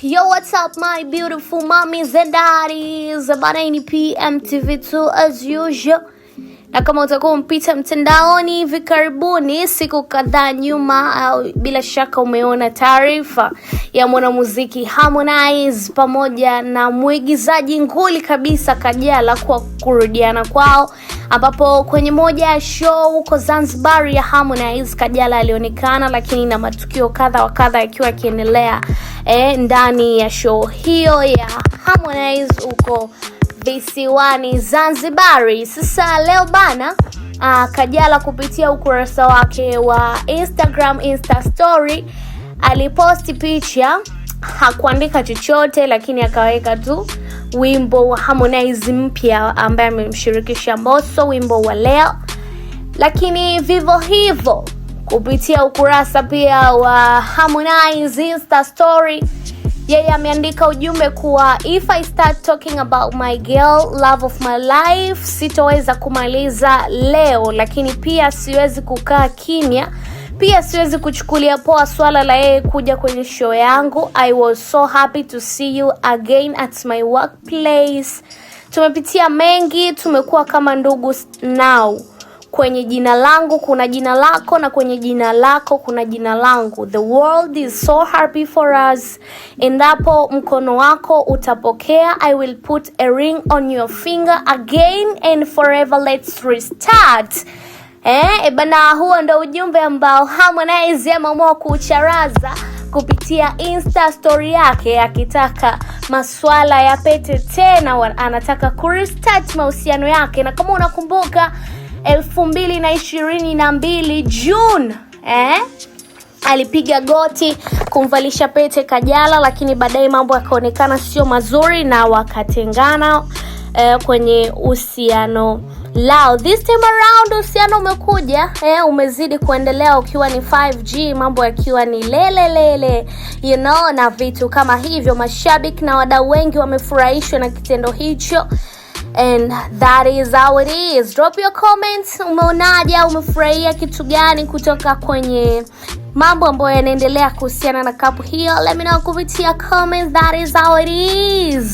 Yo, what's up my beautiful mommies and daddies? Bana, hii ni PMTV2 as usual. Na kama utakuwa mpita mtandaoni hivi karibuni siku kadhaa nyuma, au bila shaka umeona taarifa ya mwanamuziki Harmonize pamoja na mwigizaji nguli kabisa Kajala kwa kurudiana kwao, ambapo kwenye moja ya show huko Zanzibar ya Harmonize, Kajala alionekana lakini na matukio kadha wa kadha yakiwa yakiendelea ndani ya show hiyo ya Harmonize huko visiwani Zanzibari. Sasa leo bana, Kajala kupitia ukurasa wake wa Instagram Insta story aliposti picha, hakuandika chochote lakini akaweka tu wimbo wa Harmonize mpya ambaye amemshirikisha Mbosso, wimbo wa leo. Lakini vivyo hivyo kupitia ukurasa pia wa Harmonize Insta story, yeye ameandika ujumbe kuwa if I start talking about my girl, love of my life, sitoweza kumaliza leo, lakini pia siwezi kukaa kimya. Pia siwezi kuchukulia poa swala la yeye kuja kwenye show yangu. I was so happy to see you again at my workplace. Tumepitia mengi, tumekuwa kama ndugu now. Kwenye jina langu kuna jina lako, na kwenye jina lako kuna jina langu. The world is so happy for us. Endapo mkono wako utapokea, I will put a ring on your finger again and forever. Let's restart. Bana, huo ndo ujumbe ambao Harmonize ameamua kucharaza kupitia Insta story yake, akitaka maswala ya pete tena, anataka kurestart mahusiano yake. Na kama unakumbuka 2022 June, alipiga goti kumvalisha pete Kajala, lakini baadaye mambo yakaonekana sio mazuri na wakatengana kwenye uhusiano lao. This time around uhusiano umekuja umezidi kuendelea ukiwa ni 5G, mambo yakiwa ni lele na vitu kama hivyo. Mashabiki na wadau wengi wamefurahishwa na kitendo hicho, and that is how it is. Drop your comments, umeonaje? Umefurahia kitu gani kutoka kwenye mambo ambayo yanaendelea kuhusiana na couple hiyo? Let me know kupitia comments. That is how it is.